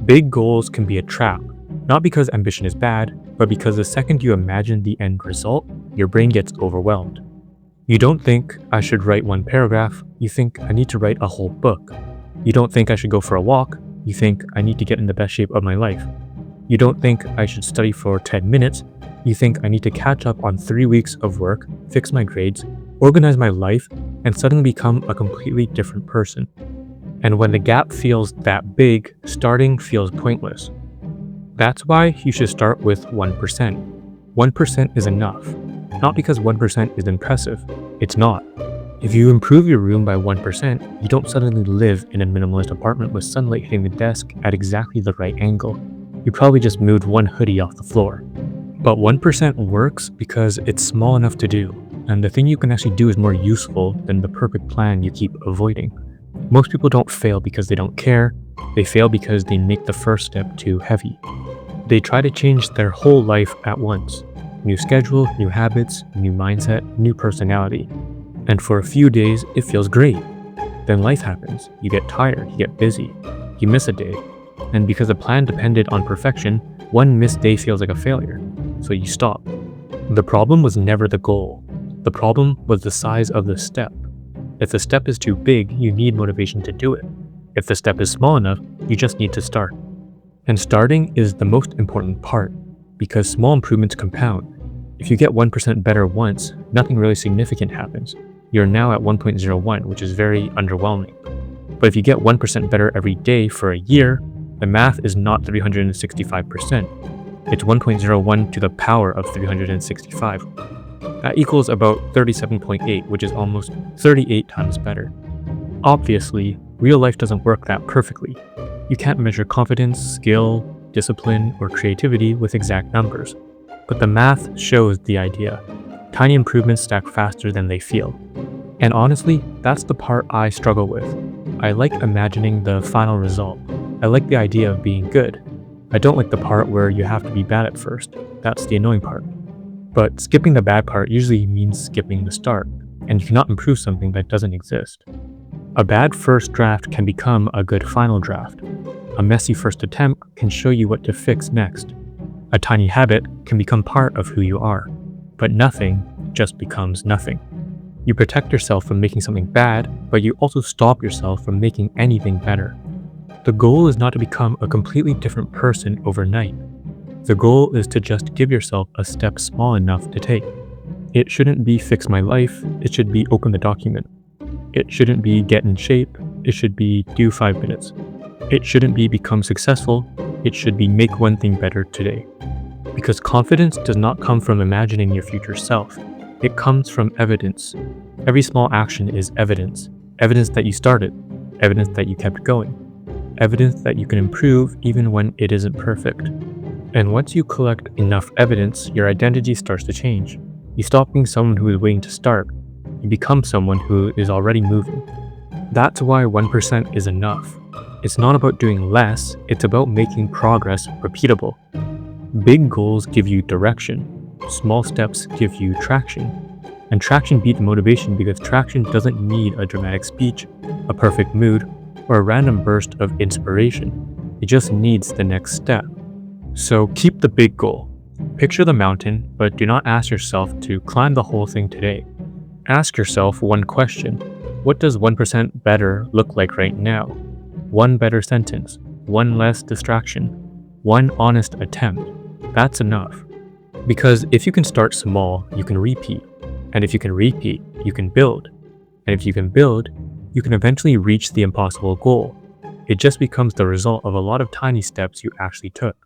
Big goals can be a trap, not because ambition is bad, but because the second you imagine the end result, your brain gets overwhelmed. You don't think, I should write one paragraph, you think, I need to write a whole book. You don't think I should go for a walk, you think, I need to get in the best shape of my life. You don't think I should study for 10 minutes, you think I need to catch up on 3 weeks of work, fix my grades, organize my life, and suddenly become a completely different person. And when the gap feels that big, starting feels pointless. That's why you should start with 1%. 1% is enough. Not because 1% is impressive. It's not. If you improve your room by 1%, you don't suddenly live in a minimalist apartment with sunlight hitting the desk at exactly the right angle. You probably just moved one hoodie off the floor. But 1% works because it's small enough to do, and the thing you can actually do is more useful than the perfect plan you keep avoiding. Most people don't fail because they don't care, they fail because they make the first step too heavy. They try to change their whole life at once. New schedule, new habits, new mindset, new personality. And for a few days, it feels great. Then life happens, you get tired, you get busy, you miss a day. And because the plan depended on perfection, one missed day feels like a failure, so you stop. The problem was never the goal. The problem was the size of the step. If the step is too big, you need motivation to do it. If the step is small enough, you just need to start. And starting is the most important part, because small improvements compound. If you get 1% better once, nothing really significant happens. You're now at 1.01, which is very underwhelming. But if you get 1% better every day for a year, the math is not 365%. It's 1.01 to the power of 365. That equals about 37.8, which is almost 38 times better. Obviously, real life doesn't work that perfectly. You can't measure confidence, skill, discipline, or creativity with exact numbers. But the math shows the idea. Tiny improvements stack faster than they feel. And honestly, that's the part I struggle with. I like imagining the final result. I like the idea of being good. I don't like the part where you have to be bad at first. That's the annoying part. But skipping the bad part usually means skipping the start, and you cannot improve something that doesn't exist. A bad first draft can become a good final draft. A messy first attempt can show you what to fix next. A tiny habit can become part of who you are, but nothing just becomes nothing. You protect yourself from making something bad, but you also stop yourself from making anything better. The goal is not to become a completely different person overnight. The goal is to just give yourself a step small enough to take. It shouldn't be fix my life, it should be open the document. It shouldn't be get in shape, it should be do 5 minutes. It shouldn't be become successful, it should be make one thing better today. Because confidence does not come from imagining your future self, it comes from evidence. Every small action is evidence. Evidence that you started, evidence that you kept going, evidence that you can improve even when it isn't perfect. And once you collect enough evidence, your identity starts to change. You stop being someone who is waiting to start. You become someone who is already moving. That's why 1% is enough. It's not about doing less, it's about making progress repeatable. Big goals give you direction. Small steps give you traction. And traction beats motivation because traction doesn't need a dramatic speech, a perfect mood, or a random burst of inspiration. It just needs the next step. So keep the big goal. Picture the mountain, but do not ask yourself to climb the whole thing today. Ask yourself one question. What does 1% better look like right now? One better sentence, one less distraction, one honest attempt. That's enough. Because if you can start small, you can repeat. And if you can repeat, you can build. And if you can build, you can eventually reach the impossible goal. It just becomes the result of a lot of tiny steps you actually took.